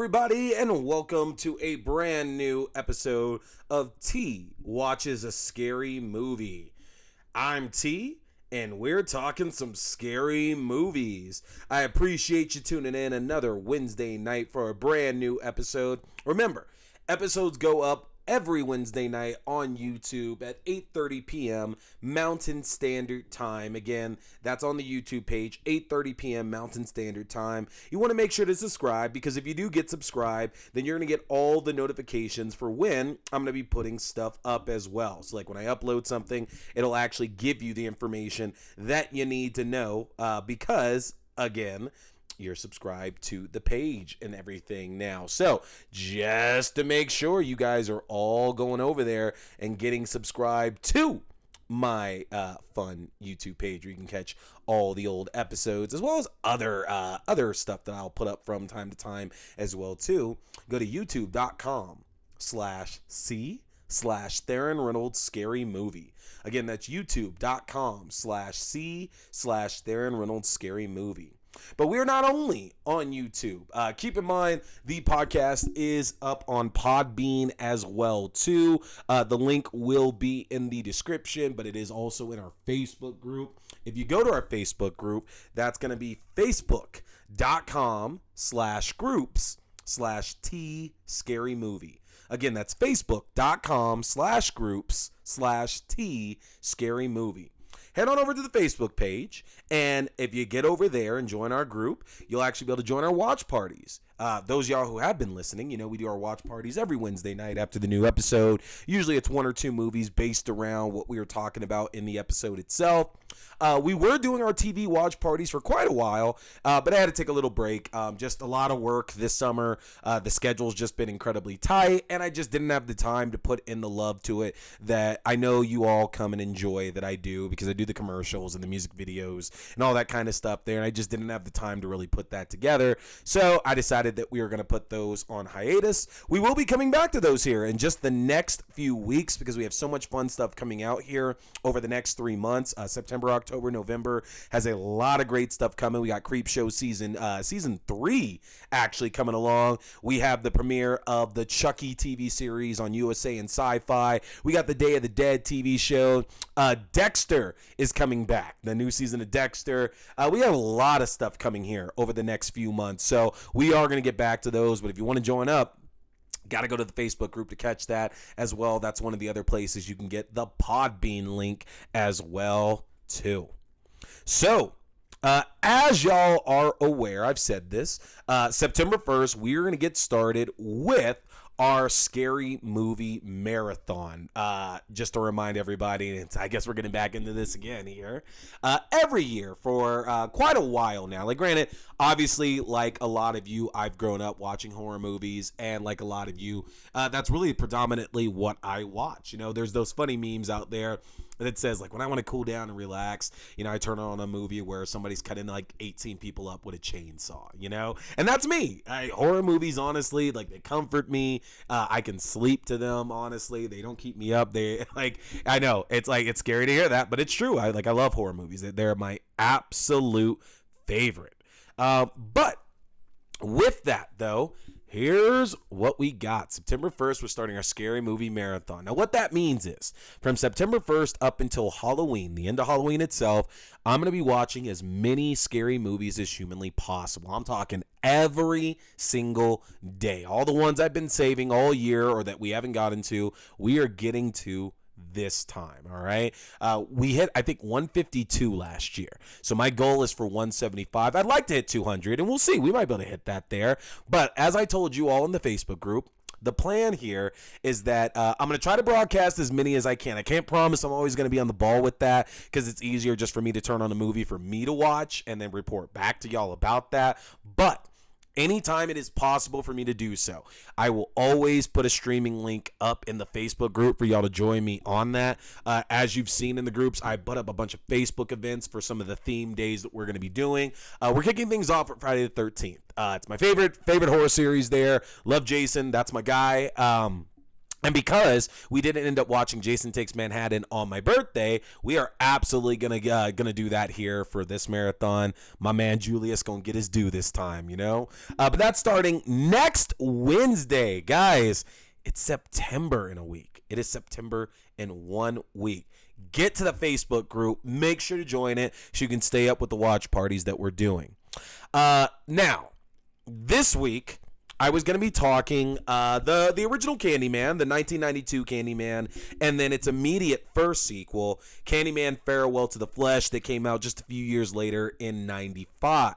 everybody, and welcome to a brand new episode of T Watches a Scary Movie. I'm T, and we're talking some scary movies. I appreciate you tuning in another Wednesday night for a brand new episode. Remember, episodes go up every Wednesday night on YouTube at 8:30 p.m. Mountain Standard Time. Again, that's on the YouTube page, 8:30 p.m. Mountain Standard Time. You want to make sure to subscribe, because if you do get subscribed, then you're going to get all the notifications for when I'm going to be putting stuff up as well. So like when I upload something, it'll actually give you the information that you need to know because, again, you're subscribed to the page and everything now. So just to make sure you guys are all going over there and getting subscribed to my fun YouTube page where you can catch all the old episodes as well as other stuff that I'll put up from time to time as well too. Go to youtube.com/C/Theron Reynolds Scary Movie. Again, that's youtube.com/C/Theron Reynolds Scary Movie. But we're not only on YouTube. Keep in mind, the podcast is up on Podbean as well, too. The link will be in the description, but it is also in our Facebook group. If you go to our Facebook group, that's going to be facebook.com/groups/T Scary Movie. Again, that's facebook.com/groups/T Scary Movie. Head on over to the Facebook page, and if you get over there and join our group, you'll actually be able to join our watch parties. Those of y'all who have been listening, you know we do our watch parties every Wednesday night after the new episode. Usually it's one or two movies based around what we were talking about in the episode itself. We were doing our TV watch parties for quite a while, but I had to take a little break. Just a lot of work this summer. The schedule's just been incredibly tight, and I just didn't have the time to put in the love to it that I know you all come and enjoy that I do, because I do the commercials and the music videos and all that kind of stuff there, and I just didn't have the time to really put that together. So I decided that we were going to put those on hiatus. We will be coming back to those here in just the next few weeks, because we have so much fun stuff coming out here over the next 3 months. September, October, November has a lot of great stuff coming. We got Creepshow season 3 actually coming along. We have the premiere of the Chucky TV series on USA and Sci-Fi. We got the Day of the Dead TV show. Dexter is coming back, the new season of Dexter. We have a lot of stuff coming here over the next few months, so we are going to get back to those. But if you want to join up, got to go to the Facebook group to catch that as well. That's one of the other places you can get the Podbean link as well too. So as y'all are aware, I've said this, September 1st, we're going to get started with our scary movie marathon. Just to remind everybody, and I guess we're getting back into this again here, every year for quite a while now. Like, granted, obviously, like a lot of you, I've grown up watching horror movies, and like a lot of you, that's really predominantly what I watch. You know, there's those funny memes out there that says, like, when I want to cool down and relax, you know, I turn on a movie where somebody's cutting like 18 people up with a chainsaw, you know? And that's me. Horror movies, honestly, like, they comfort me. I can sleep to them, honestly. They don't keep me up. They, like, I know it's like, it's scary to hear that, but it's true. I love horror movies. They're my absolute favorite. But with that, though, here's what we got. September 1st, we're starting our scary movie marathon. Now, what that means is, from September 1st up until Halloween, the end of Halloween itself, I'm going to be watching as many scary movies as humanly possible. I'm talking every single day. All the ones I've been saving all year or that we haven't gotten to, we are getting to this time. All right. We hit, I think, 152 last year. So my goal is for 175. I'd like to hit 200, and we'll see. We might be able to hit that there. But as I told you all in the Facebook group, the plan here is that I'm going to try to broadcast as many as I can. I can't promise I'm always going to be on the ball with that, because it's easier just for me to turn on a movie for me to watch and then report back to y'all about that. But anytime it is possible for me to do so, I will always put a streaming link up in the Facebook group for y'all to join me on that. As you've seen in the groups, I put up a bunch of Facebook events for some of the theme days that we're going to be doing. We're kicking things off at Friday the 13th. It's my favorite horror series there. Love Jason. That's my guy. And because we didn't end up watching Jason Takes Manhattan on my birthday, we are absolutely gonna do that here for this marathon. My man Julius gonna get his due this time, you know. But that's starting next Wednesday, guys. It's September in a week. It is September in 1 week. Get to the Facebook group. Make sure to join it so you can stay up with the watch parties that we're doing. Now, this week, I was going to be talking the original Candyman, the 1992 Candyman, and then its immediate first sequel, Candyman Farewell to the Flesh, that came out just a few years later in 95.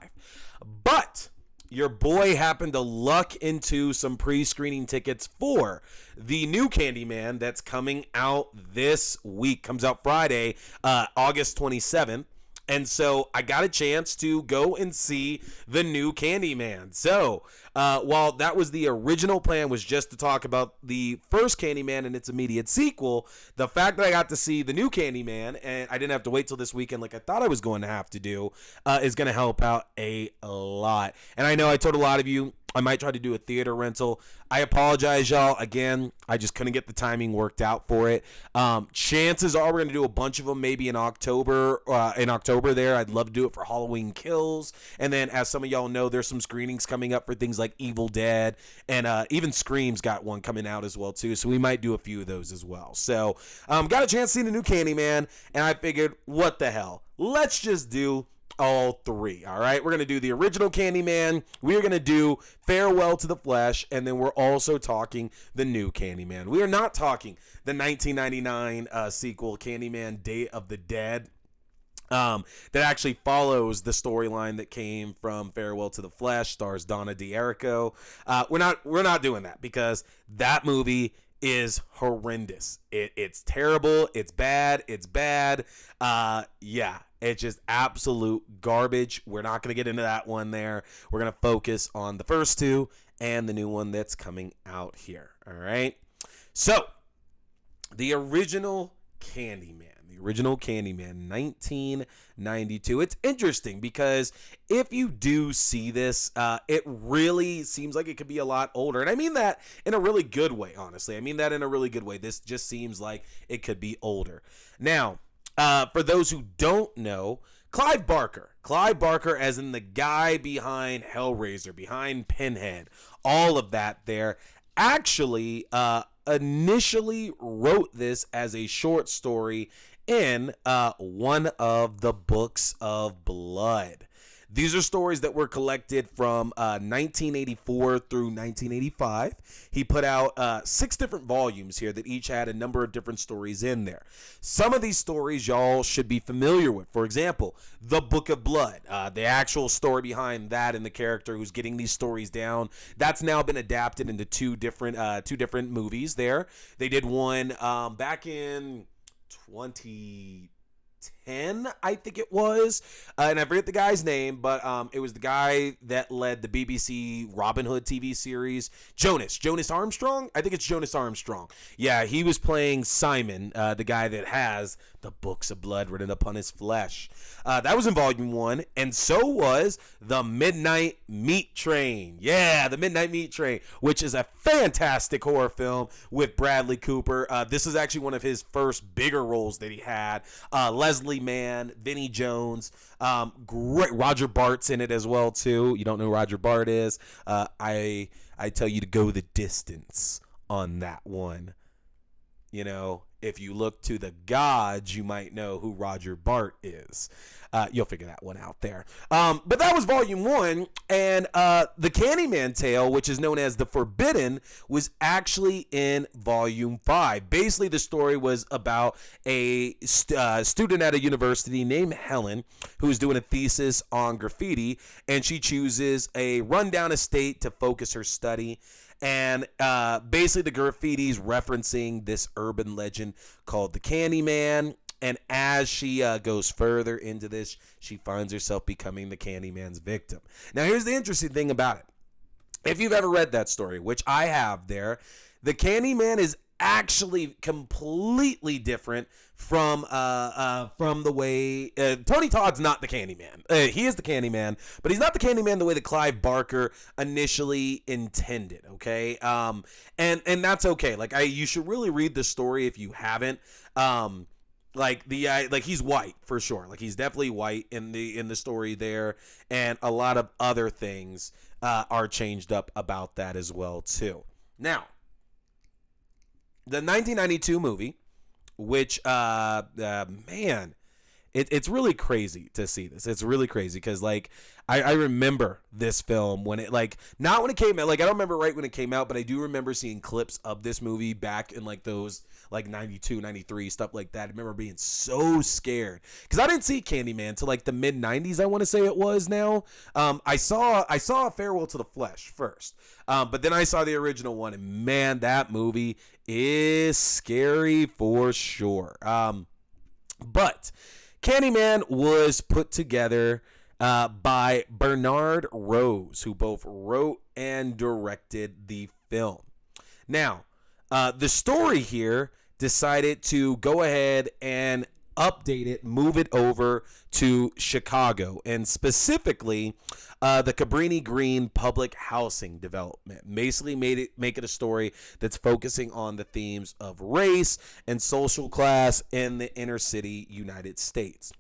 But your boy happened to luck into some pre-screening tickets for the new Candyman that's coming out this week. Comes out Friday, August 27th. And so I got a chance to go and see the new Candyman. So while that was the original plan, was just to talk about the first Candyman and its immediate sequel, the fact that I got to see the new Candyman and I didn't have to wait till this weekend like I thought I was going to have to do is going to help out a lot. And I know I told a lot of you I might try to do a theater rental. I apologize, y'all. Again, I just couldn't get the timing worked out for it. Chances are we're going to do a bunch of them maybe in October. There. I'd love to do it for Halloween Kills. And then, as some of y'all know, there's some screenings coming up for things like Evil Dead. And even Scream's got one coming out as well, too. So we might do a few of those as well. So got a chance to see the new Candyman. And I figured, what the hell? Let's just do all three. All right, we're gonna do the original Candyman, we're gonna do Farewell to the Flesh, and then we're also talking the new Candyman. We are not talking the 1999 sequel, Candyman Day of the Dead, that actually follows the storyline that came from Farewell to the Flesh, stars Donna D'Errico. We're not doing that because that movie is horrendous. It's terrible. It's bad. Yeah, it's just absolute garbage. We're not going to get into that one there. We're going to focus on the first two and the new one that's coming out here. All right. So the original Candyman. 1992. It's interesting because if you do see this, it really seems like it could be a lot older. And I mean that in a really good way, honestly. I mean that in a really good way. This just seems like it could be older. Now, for those who don't know, Clive Barker as in the guy behind Hellraiser, behind Pinhead, all of that there, actually initially wrote this as a short story in one of the Books of Blood. These are stories that were collected from 1984 through 1985. He put out 6 different volumes here that each had a number of different stories in there. Some of these stories y'all should be familiar with. For example, The Book of Blood, the actual story behind that and the character who's getting these stories down. That's now been adapted into two different movies there. They did one back in 2010, I think it was, and I forget the guy's name, but it was the guy that led the BBC Robin Hood TV series, Jonas Armstrong. I think it's Jonas Armstrong. Yeah, he was playing Simon, the guy that has the Books of Blood written upon his flesh. That was in volume 1, and so was The Midnight Meat Train. Yeah, The Midnight Meat Train, which is a fantastic horror film with Bradley Cooper. This is actually one of his first bigger roles that he had. Leslie Mann, Vinnie Jones, great. Roger Bart's in it as well too. You don't know who Roger Bart is? I tell you to go the distance on that one. You know, if you look to the gods, you might know who Roger Bart is. You'll figure that one out there. But that was volume 1. And the Candyman tale, which is known as The Forbidden, was actually in volume 5. Basically, the story was about a student at a university named Helen who is doing a thesis on graffiti. And she chooses a rundown estate to focus her study. And basically the graffiti's referencing this urban legend called the Candyman. And as she goes further into this, she finds herself becoming the Candyman's victim. Now, here's the interesting thing about it. If you've ever read that story, which I have there, the Candyman is actually completely different from the way Tony Todd's not the Candyman. He is the Candyman, but he's not the Candyman the way that Clive Barker initially intended. Okay, and that's okay. Like you should really read the story if you haven't. Like he's white for sure. Like he's definitely white in the story there, and a lot of other things are changed up about that as well too. Now, the 1992 movie, which man, it's really crazy to see this. It's really crazy because like I remember this film when it like not when it came out. Like I don't remember right when it came out, but I do remember seeing clips of this movie back in like those like 92, 93, stuff like that. I remember being so scared because I didn't see Candyman till like the mid 90s. I want to say it was now. I saw a Farewell to the Flesh first, but then I saw the original one, and man, that movie is scary for sure. But Candyman was put together by Bernard Rose, who both wrote and directed the film. Now, the story here decided to go ahead and update it, move it over to Chicago, and specifically the Cabrini Green public housing development. Basically make it a story that's focusing on the themes of race and social class in the inner city United States.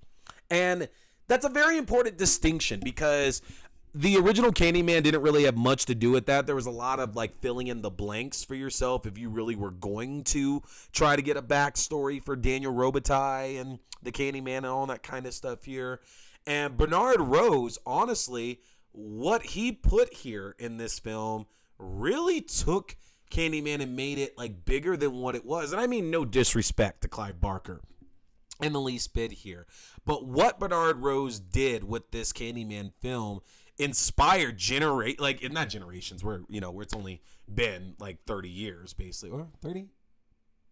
And that's a very important distinction because the original Candyman didn't really have much to do with that. There was a lot of like filling in the blanks for yourself if you really were going to try to get a backstory for Daniel Robitaille and the Candyman and all that kind of stuff here. And Bernard Rose, honestly, what he put here in this film really took Candyman and made it like bigger than what it was. And I mean no disrespect to Clive Barker in the least bit here. But what Bernard Rose did with this Candyman film inspired not generations where it's only been like 30 years basically, or 30,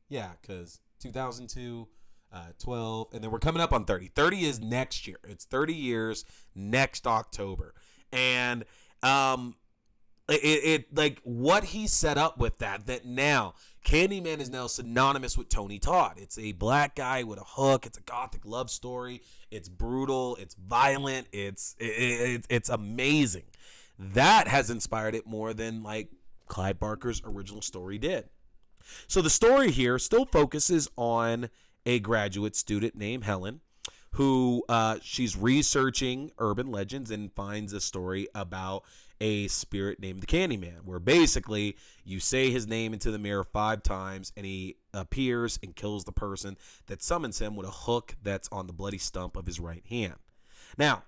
yeah, because 2002, 12, and then we're coming up on 30 is next year. It's 30 years next October. And it like what he set up with that now Candyman is now synonymous with Tony Todd. It's a black guy with a hook. It's a gothic love story. It's brutal. It's violent. It's amazing. That has inspired it more than like Clive Barker's original story did. So the story here still focuses on a graduate student named Helen who she's researching urban legends and finds a story about a spirit named the Candyman, where basically you say his name into the mirror 5 times and he appears and kills the person that summons him with a hook that's on the bloody stump of his right hand. Now,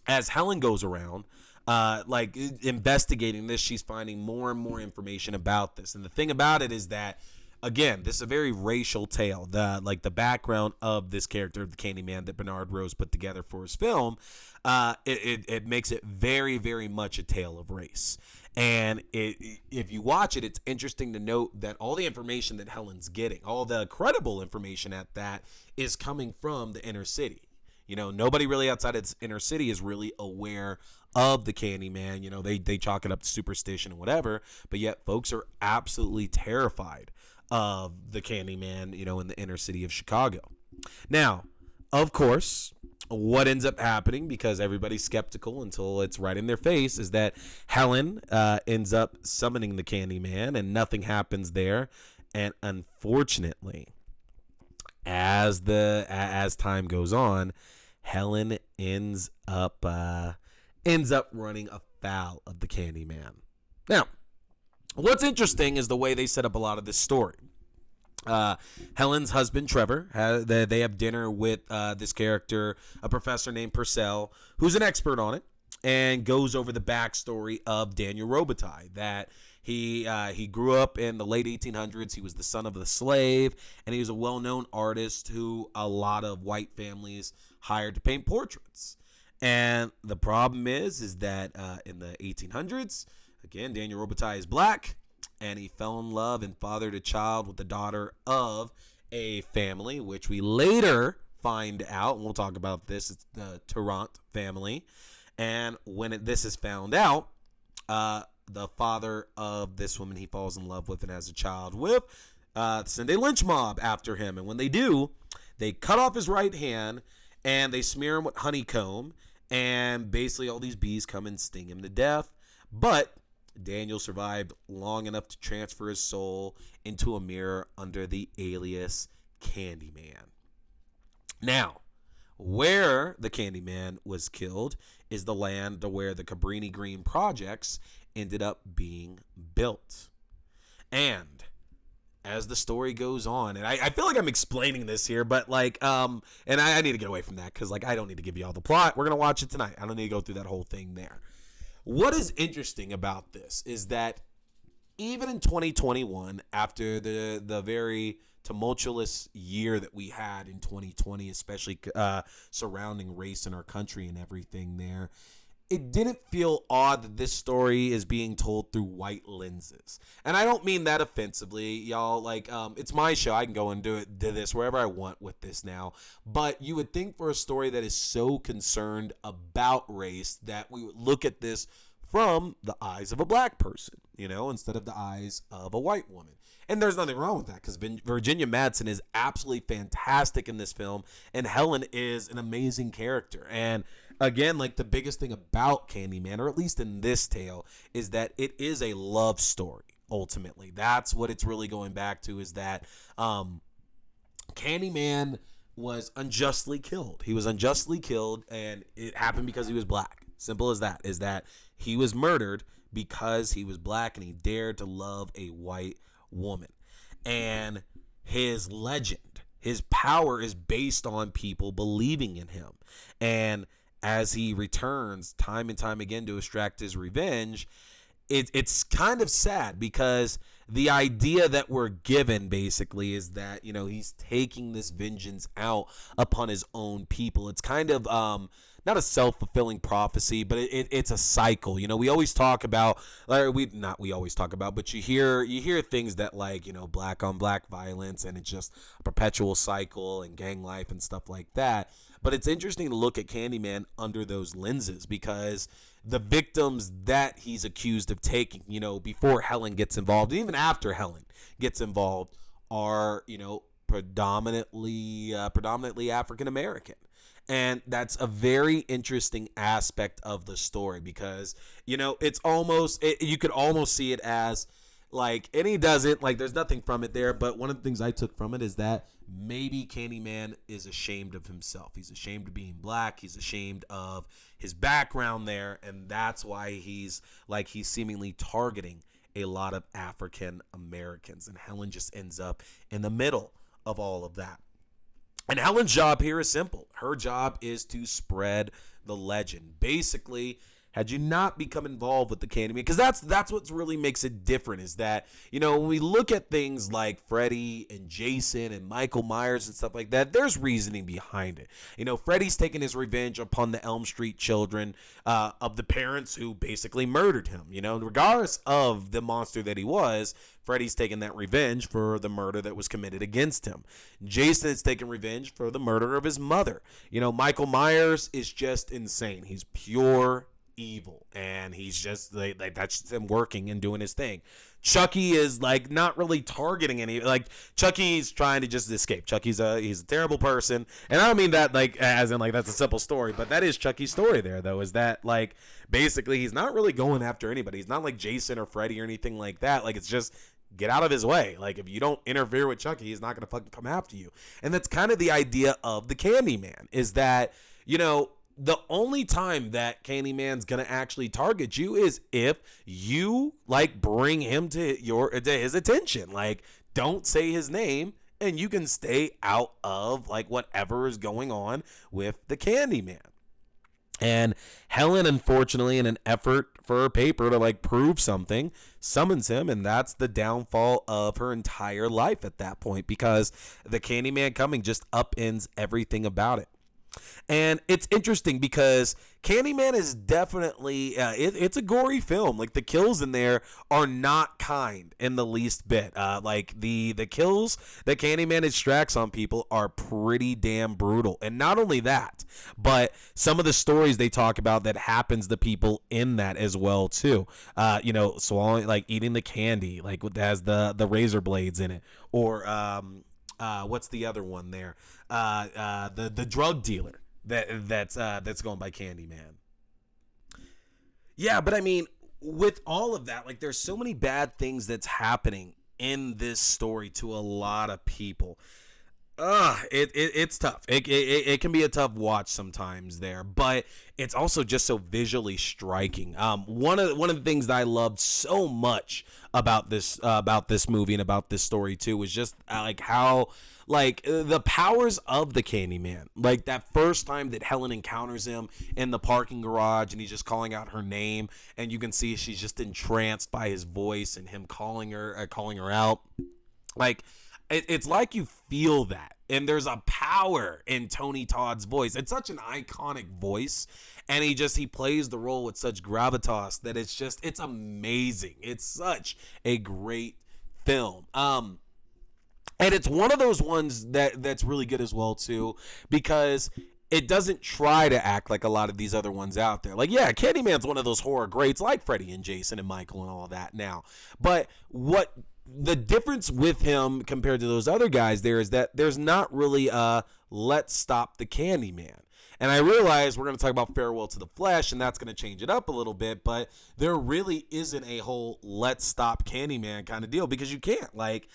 as Helen goes around investigating this, she's finding more and more information about this. And the thing about it is that, again, this is a very racial tale. The background of this character, the Candyman, that Bernard Rose put together for his film, it makes it very, very much a tale of race. And if you watch it, it's interesting to note that all the information that Helen's getting, all the credible information at that, is coming from the inner city. Nobody really outside its inner city is really aware of the Candyman. They chalk it up to superstition and whatever, but yet folks are absolutely terrified of the Candyman, in the inner city of Chicago. Now, of course, what ends up happening, because everybody's skeptical until it's right in their face, is that Helen ends up summoning the Candyman and nothing happens there. And unfortunately, as time goes on, Helen ends up running afoul of the Candyman. Now, what's interesting is the way they set up a lot of this story. Helen's husband, Trevor, they have dinner with this character, a professor named Purcell, who's an expert on it, and goes over the backstory of Daniel Robitaille, that he grew up in the late 1800s. He was the son of a slave, and he was a well-known artist who a lot of white families hired to paint portraits. And the problem is that in the 1800s, again, Daniel Robitaille is black, and he fell in love and fathered a child with the daughter of a family, which we later find out, and we'll talk about this, it's the Tarrant family. And when this is found out, the father of this woman he falls in love with and has a child with send a lynch mob after him. And when they do, they cut off his right hand and they smear him with honeycomb. And basically all these bees come and sting him to death. But Daniel survived long enough to transfer his soul into a mirror under the alias Candyman. Now, where the Candyman was killed is the land where the Cabrini Green projects ended up being built. And as the story goes on, and I feel like I'm explaining this here, but like, and I need to get away from that because like I don't need to give you all the plot. We're gonna watch it tonight. I don't need to go through that whole thing there. What is interesting about this is that even in 2021, after the very tumultuous year that we had in 2020, especially surrounding race in our country and everything there, it didn't feel odd that this story is being told through white lenses. And I don't mean that offensively, y'all. Like, it's my show. I can go and do this wherever I want with this now. But you would think for a story that is so concerned about race that we would look at this from the eyes of a black person, you know, instead of the eyes of a white woman. And there's nothing wrong with that because Virginia Madsen is absolutely fantastic in this film. And Helen is an amazing character. And again, like the biggest thing about Candyman, or at least in this tale, is that it is a love story, ultimately. That's what it's really going back to, is that Candyman was unjustly killed. He was unjustly killed, and it happened because he was black. Simple as that, is that he was murdered because he was black and he dared to love a white woman. And his legend, his power is based on people believing in him. And as he returns time and time again to extract his revenge, it's kind of sad because the idea that we're given basically is that, you know, he's taking this vengeance out upon his own people. It's kind of not a self-fulfilling prophecy, but it's a cycle. You know, we always talk about, but you hear things that, like, you know, black on black violence, and it's just a perpetual cycle, and gang life and stuff like that. But it's interesting to look at Candyman under those lenses because the victims that he's accused of taking, you know, before Helen gets involved, and even after Helen gets involved, are, you know, predominantly African American. And that's a very interesting aspect of the story because, you know, you could almost see it as like, and he doesn't, like, there's nothing from it there. But one of the things I took from it is that maybe Candyman is ashamed of himself. He's ashamed of being black. He's ashamed of his background there. And that's why he's seemingly targeting a lot of African Americans. And Helen just ends up in the middle of all of that. And Helen's job here is simple. Her job is to spread the legend. Basically, had you not become involved with the Candyman, because that's what really makes it different, is that, you know, when we look at things like Freddy and Jason and Michael Myers and stuff like that, there's reasoning behind it. You know, Freddy's taking his revenge upon the Elm Street children of the parents who basically murdered him. You know, regardless of the monster that he was, Freddy's taking that revenge for the murder that was committed against him. Jason is taking revenge for the murder of his mother. You know, Michael Myers is just insane. He's pure evil, and he's just like that's just him working and doing his thing. Chucky is like not really targeting any, like, Chucky's trying to just escape. Chucky's he's a terrible person, and I don't mean that like as in like that's a simple story, but that is Chucky's story there, though, is that like basically he's not really going after anybody. He's not like Jason or Freddy or anything like that. Like, it's just get out of his way. Like, if you don't interfere with Chucky, he's not gonna fucking come after you. And that's kind of the idea of the Candyman, is that, you know, the only time that Candyman's gonna actually target you is if you like bring him to his attention. Like, don't say his name, and you can stay out of like whatever is going on with the Candyman. And Helen, unfortunately, in an effort for her paper to like prove something, summons him, and that's the downfall of her entire life at that point, because the Candyman coming just upends everything about it. And it's interesting because Candyman is definitely it's a gory film. Like the kills in there are not kind in the least bit. Like the kills that Candyman extracts on people are pretty damn brutal. And not only that, but some of the stories they talk about that happens to people in that as well too. Swallowing, like eating the candy, like that has the razor blades in it, or what's the other one there? The drug dealer that's going by Candyman. Yeah, but I mean, with all of that, like there's so many bad things that's happening in this story to a lot of people. It's tough. It can be a tough watch sometimes there, but it's also just so visually striking. One of the things that I loved so much about this movie and about this story too was just like how the powers of the Candyman. Like that first time that Helen encounters him in the parking garage and he's just calling out her name, and you can see she's just entranced by his voice and him calling her out. Like it's like you feel that, and there's a power in Tony Todd's voice. It's such an iconic voice, and he plays the role with such gravitas that it's amazing. It's such a great film. And it's one of those ones that's really good as well too, because it doesn't try to act like a lot of these other ones out there. Like, yeah, Candyman's one of those horror greats like Freddy and Jason and Michael and all of that now. But what the difference with him compared to those other guys there is that there's not really a let's stop the Candyman. And I realize we're going to talk about Farewell to the Flesh, and that's going to change it up a little bit, but there really isn't a whole let's stop Candyman kind of deal, because you can't. Like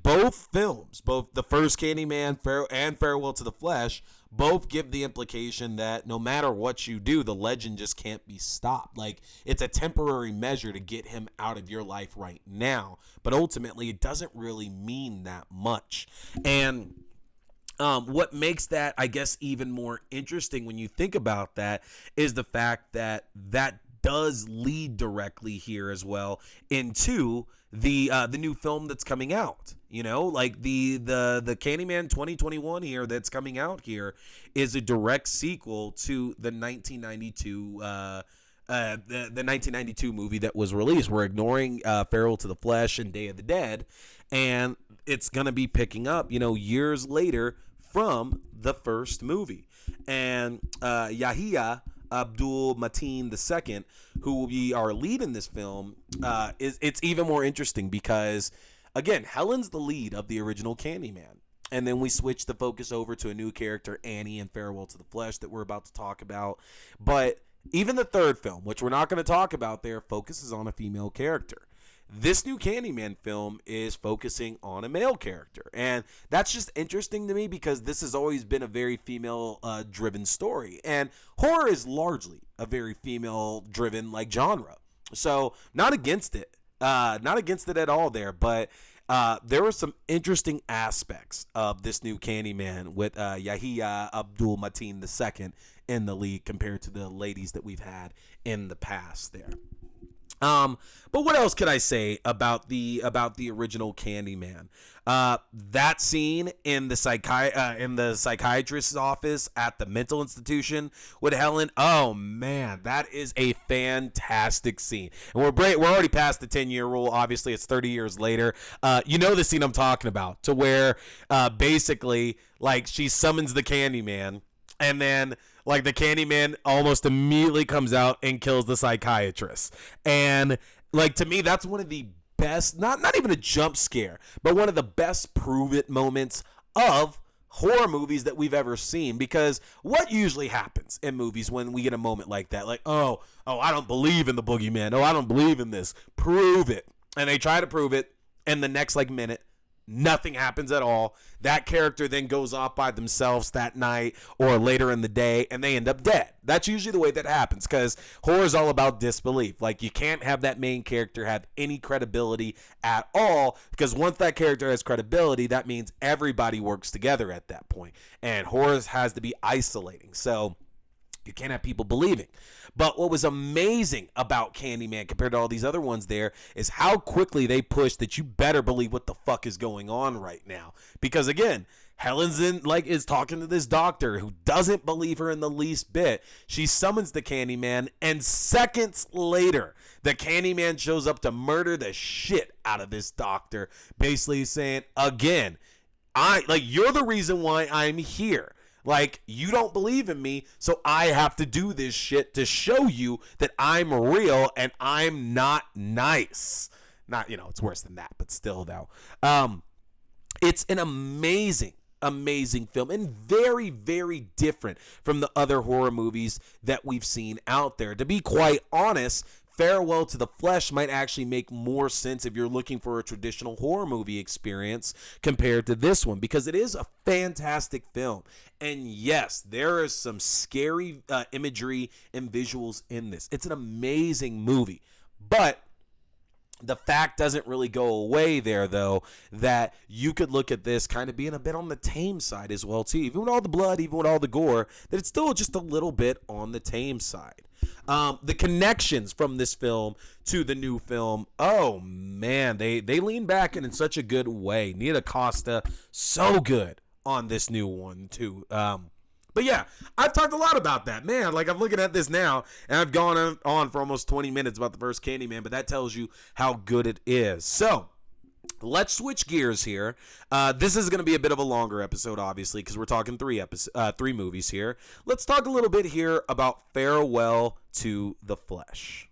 both films, both the first Candyman and Farewell to the Flesh, both give the implication that no matter what you do, the legend just can't be stopped. Like, it's a temporary measure to get him out of your life right now, but ultimately it doesn't really mean that much. And what makes that, I guess, even more interesting when you think about that is the fact that does lead directly here as well into the new film that's coming out. You know, like the Candyman 2021 here that's coming out here is a direct sequel to the 1992 the 1992 movie that was released. We're ignoring Farewell to the Flesh and Day of the Dead, and it's gonna be picking up, years later from the first movie. And Yahya Abdul-Mateen II, who will be our lead in this film, it's even more interesting because, again, Helen's the lead of the original Candyman. And then we switch the focus over to a new character, Annie, in Farewell to the Flesh, that we're about to talk about. But even the third film, which we're not going to talk about there, focuses on a female character. This new Candyman film is focusing on a male character. And that's just interesting to me because this has always been a very female-driven story. And horror is largely a very female-driven genre. So not against it. Not against it at all there. But there were some interesting aspects of this new Candyman with Yahya Abdul-Mateen II in the lead compared to the ladies that we've had in the past there. But what else could I say about the original Candyman? That scene in the psychiatrist's office at the mental institution with Helen. Oh man, that is a fantastic scene. And we're already past the 10-year rule. Obviously, it's 30 years later. The scene I'm talking about, to where basically like she summons the Candyman, and then like the Candyman almost immediately comes out and kills the psychiatrist. And like, to me, that's one of the best, not even a jump scare, but one of the best prove it moments of horror movies that we've ever seen. Because what usually happens in movies when we get a moment like that, like, oh, I don't believe in the boogeyman. Oh, I don't believe in this. Prove it. And they try to prove it, and the next minute, nothing happens at all. That character then goes off by themselves that night or later in the day, and they end up dead. That's usually the way that happens, because horror is all about disbelief. Like, you can't have that main character have any credibility at all, because once that character has credibility, that means everybody works together at that point. And horror has to be isolating, so you can't have people believing. But what was amazing about Candyman compared to all these other ones there is how quickly they pushed that you better believe what the fuck is going on right now. Because again, Helen's is talking to this doctor who doesn't believe her in the least bit. She summons the Candyman, and seconds later, the Candyman shows up to murder the shit out of this doctor, basically saying, again, you're the reason why I'm here. Like, you don't believe in me, so I have to do this shit to show you that I'm real and I'm not nice. Not, it's worse than that, but still, though. It's an amazing film and very, very different from the other horror movies that we've seen out there. To be quite honest, Farewell to the Flesh might actually make more sense if you're looking for a traditional horror movie experience compared to this one, because it is a fantastic film. And yes, there is some scary imagery and visuals in this. It's an amazing movie, but the fact doesn't really go away there, though, that you could look at this kind of being a bit on the tame side as well, too. Even with all the blood, even with all the gore, that it's still just a little bit on the tame side. The connections from this film to the new film, oh, man, they lean back in such a good way. Nia DeCosta, so good on this new one, too. But yeah, I've talked a lot about that. Man, I'm looking at this now, and I've gone on for almost 20 minutes about the first Candyman, but that tells you how good it is. So, let's switch gears here. This is going to be a bit of a longer episode, obviously, because we're talking three movies here. Let's talk a little bit here about Farewell to the Flesh.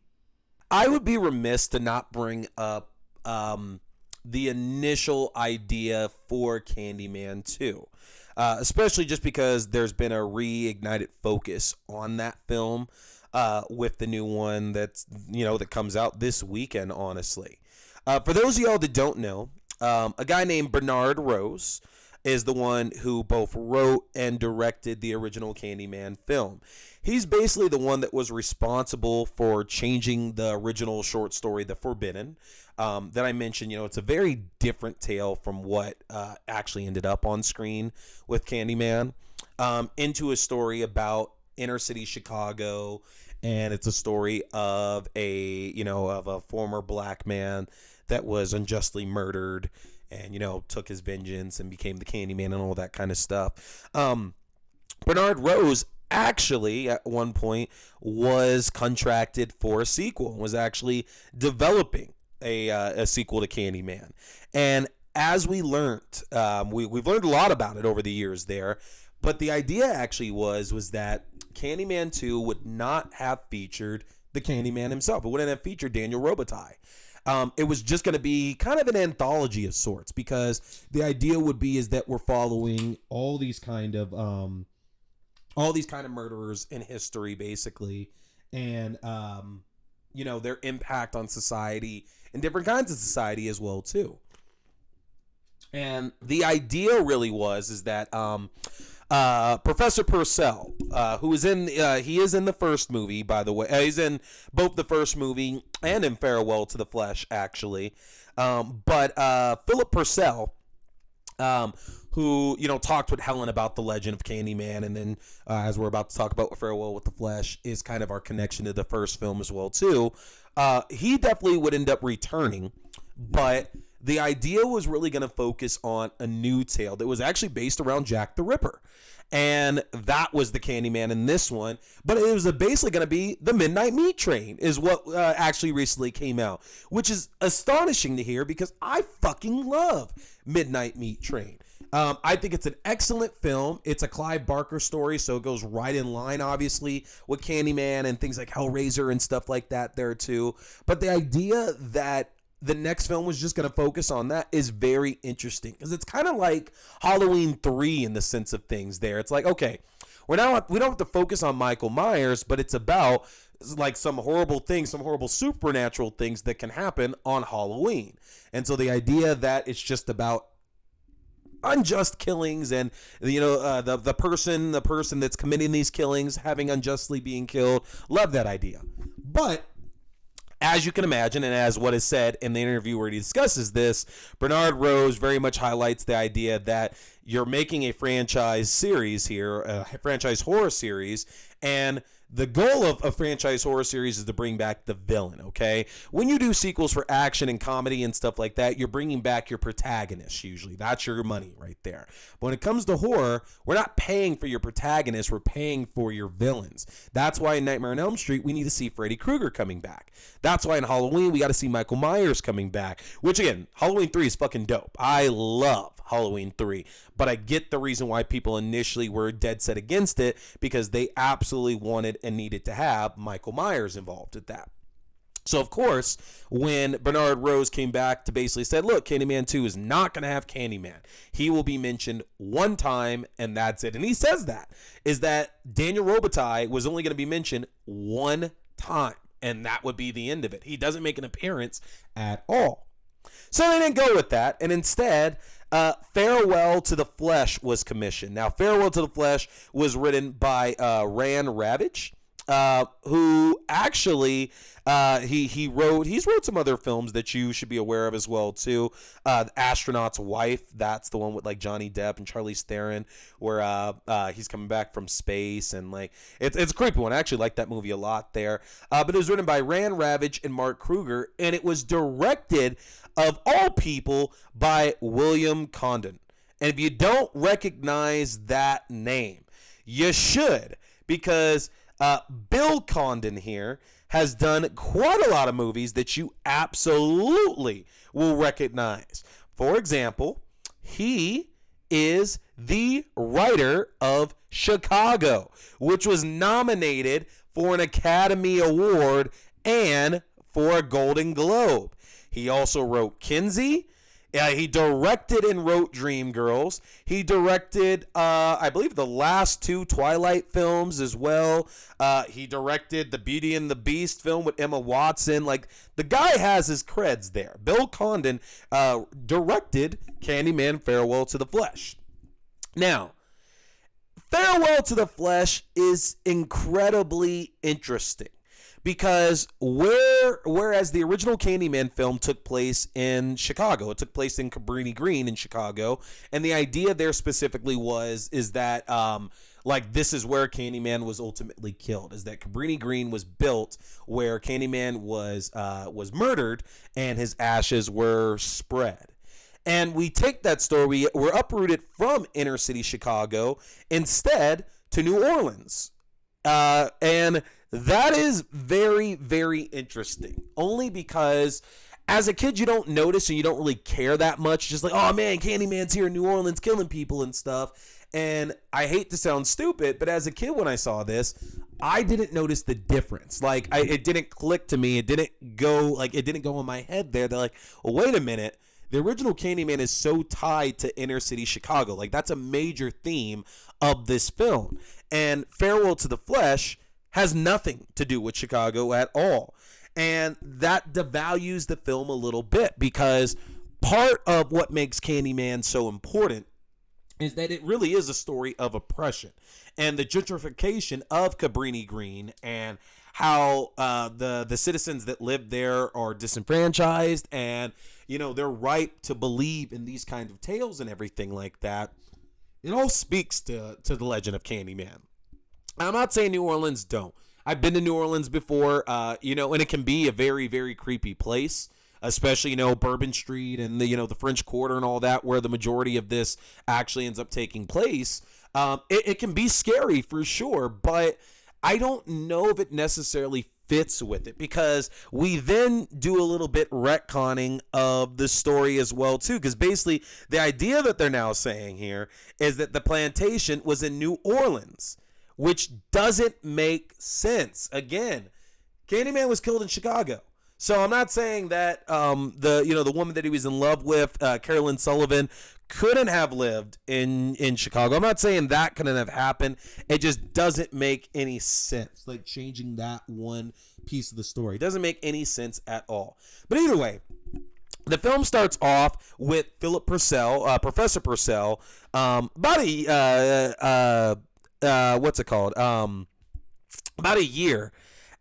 I would be remiss to not bring up the initial idea for Candyman 2. Especially just because there's been a reignited focus on that film with the new one that comes out this weekend, honestly. For those of y'all that don't know, a guy named Bernard Rose is the one who both wrote and directed the original Candyman film. He's basically the one that was responsible for changing the original short story, The Forbidden, that I mentioned. It's a very different tale from what actually ended up on screen with Candyman, into a story about inner city Chicago, and it's a story of a former black man that was unjustly murdered, and took his vengeance and became the Candyman and all that kind of stuff. Bernard Rose actually at one point was contracted for a sequel and was actually developing a sequel to Candyman. And as we learned, we've learned a lot about it over the years there, but the idea actually was that Candyman 2 would not have featured the Candyman himself. It wouldn't have featured Daniel Robitaille. It was just going to be kind of an anthology of sorts, because the idea would be is that we're following all these kind of murderers in history, basically, and their impact on society and different kinds of society as well too. And the idea really is that Professor Purcell, who is he is in the first movie, by the way. He's in both the first movie and in Farewell to the Flesh, actually. But Philip Purcell, who talked with Helen about the legend of Candyman, and then as we're about to talk about Farewell with the Flesh, is kind of our connection to the first film as well too. He definitely would end up returning, but the idea was really going to focus on a new tale that was actually based around Jack the Ripper. And that was the Candyman in this one. But it was basically going to be the Midnight Meat Train is what actually recently came out, which is astonishing to hear because I fucking love Midnight Meat Train. I think it's an excellent film. It's a Clive Barker story, so it goes right in line, obviously, with Candyman and things like Hellraiser and stuff like that there, too. But the idea that the next film was just going to focus on that is very interesting, because it's kind of like Halloween 3 in the sense of things there. It's like, okay, we don't have to focus on Michael Myers, but it's about like some horrible things, some horrible supernatural things that can happen on Halloween. And so the idea that it's just about unjust killings and the person that's committing these killings having unjustly being killed, love that idea. But as you can imagine, and as what is said in the interview where he discusses this, Bernard Rose very much highlights the idea that you're making a franchise series here, a franchise horror series, and the goal of a franchise horror series is to bring back the villain, okay? When you do sequels for action and comedy and stuff like that, you're bringing back your protagonist usually. That's your money right there. But when it comes to horror, we're not paying for your protagonist, we're paying for your villains. That's why in Nightmare on Elm Street, we need to see Freddy Krueger coming back. That's why in Halloween, we got to see Michael Myers coming back, which again, Halloween 3 is fucking dope. I love Halloween 3, but I get the reason why people initially were dead set against it, because they absolutely wanted and needed to have Michael Myers involved at that. So of course, when Bernard Rose came back to basically said, look, Candyman 2 is not going to have Candyman. He will be mentioned one time and that's it. And he says that is that Daniel Robitaille was only going to be mentioned one time, and that would be the end of it. He doesn't make an appearance at all. So they didn't go with that, and instead, Farewell to the Flesh was commissioned. Now, Farewell to the Flesh was written by Ran Ravitch, who actually he's wrote some other films that you should be aware of as well too. The Astronaut's Wife, that's the one with like Johnny Depp and Charlize Theron, where he's coming back from space, and like it's a creepy one. I actually like that movie a lot there. But it was written by Ran Ravitch and Mark Kruger, and it was directed, of all people, by William Condon. And if you don't recognize that name, you should, because Bill Condon here has done quite a lot of movies that you absolutely will recognize. For example, he is the writer of Chicago, which was nominated for an Academy Award and for a Golden Globe. He also wrote Kinsey. He directed and wrote Dreamgirls. He directed, I believe, the last two Twilight films as well. He directed the Beauty and the Beast film with Emma Watson. Like, the guy has his creds there. Bill Condon directed Candyman Farewell to the Flesh. Now, Farewell to the Flesh is incredibly interesting, because whereas the original Candyman film took place in Chicago, it took place in Cabrini Green in Chicago, and the idea there specifically is that like this is where Candyman was ultimately killed, is that Cabrini Green was built where Candyman was murdered and his ashes were spread. And we take that story, we're uprooted from inner city Chicago instead to New Orleans, and that is very, very interesting, only because as a kid, you don't notice and you don't really care that much. Just like, oh man, Candyman's here in New Orleans killing people and stuff. And I hate to sound stupid, but as a kid, when I saw this, I didn't notice the difference. Like, it didn't click to me. It didn't go in my head there. They're like, well, wait a minute. The original Candyman is so tied to inner city Chicago. Like, that's a major theme of this film. And Farewell to the Flesh has nothing to do with Chicago at all. And that devalues the film a little bit, because part of what makes Candyman so important is that it really is a story of oppression and the gentrification of Cabrini Green, and how the citizens that live there are disenfranchised, and you know, they're ripe to believe in these kinds of tales and everything like that. It all speaks to the legend of Candyman. I'm not saying New Orleans don't. I've been to New Orleans before, and it can be a very, very creepy place, especially, Bourbon Street and the French Quarter and all that, where the majority of this actually ends up taking place. It can be scary for sure, but I don't know if it necessarily fits with it, because we then do a little bit retconning of the story as well too, because basically the idea that they're now saying here is that the plantation was in New Orleans, which doesn't make sense. Again, Candyman was killed in Chicago. So I'm not saying that the woman that he was in love with, Carolyn Sullivan, couldn't have lived in Chicago. I'm not saying that couldn't have happened. It just doesn't make any sense. Like, changing that one piece of the story doesn't make any sense at all. But either way, the film starts off with Philip Purcell, Professor Purcell, about a year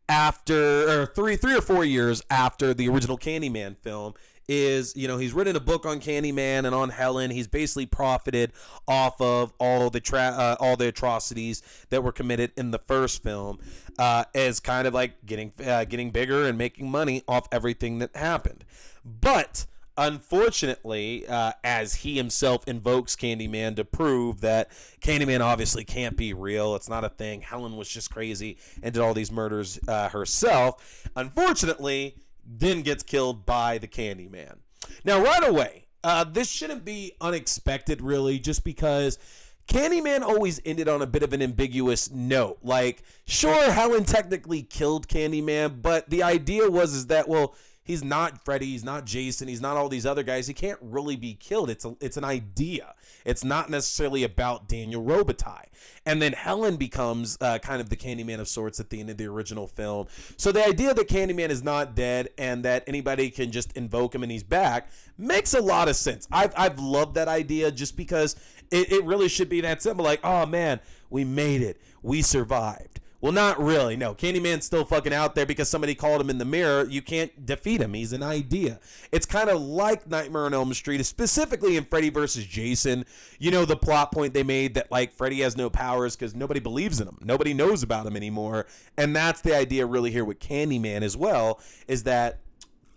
after, or three or 4 years after the original Candyman film, is, he's written a book on Candyman and on Helen. He's basically profited off of all the atrocities that were committed in the first film, as kind of like getting bigger and making money off everything that happened. But unfortunately, as he himself invokes Candyman to prove that Candyman obviously can't be real, it's not a thing, Helen was just crazy and did all these murders herself, unfortunately, then gets killed by the Candyman. Now, right away, this shouldn't be unexpected, really, just because Candyman always ended on a bit of an ambiguous note. Like, sure, Helen technically killed Candyman, but the idea is that, well, he's not Freddy, he's not Jason, he's not all these other guys. He can't really be killed. It's an idea. It's not necessarily about Daniel Robitaille. And then Helen becomes kind of the Candyman of sorts at the end of the original film. So the idea that Candyman is not dead and that anybody can just invoke him and he's back makes a lot of sense. I've loved that idea just because it really should be that simple. Like, oh man, we made it. We survived. Well, not really. No, Candyman's still fucking out there because somebody called him in the mirror. You can't defeat him. He's an idea. It's kind of like Nightmare on Elm Street, specifically in Freddy versus Jason. The plot point they made that, like, Freddy has no powers because nobody believes in him. Nobody knows about him anymore. And that's the idea really here with Candyman as well, is that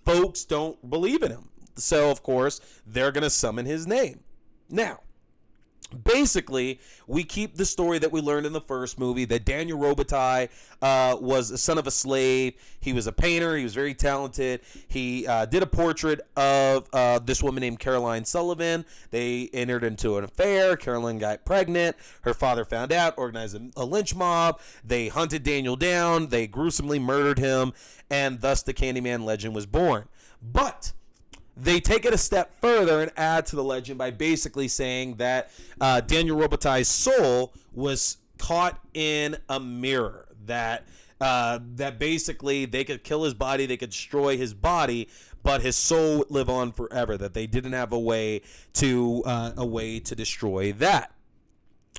folks don't believe in him. So, of course, they're going to summon his name. Now, basically, we keep the story that we learned in the first movie, that Daniel Robitaille was the son of a slave. He was a painter. He was very talented. He did a portrait of this woman named Caroline Sullivan. They entered into an affair. Caroline got pregnant. Her father found out, organized a lynch mob. They hunted Daniel down. They gruesomely murdered him, and thus the Candyman legend was born. But they take it a step further and add to the legend by basically saying that Daniel Robitaille's soul was caught in a mirror. That basically they could kill his body, they could destroy his body, but his soul would live on forever. That they didn't have a way to destroy that.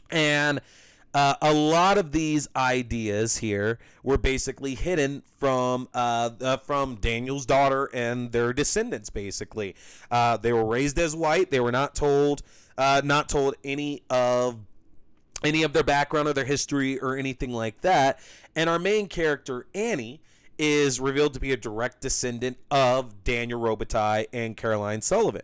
And a lot of these ideas here were basically hidden from Daniel's daughter and their descendants. Basically, they were raised as white. They were not told any of their background or their history or anything like that. And our main character, Annie, is revealed to be a direct descendant of Daniel Robitaille and Caroline Sullivan.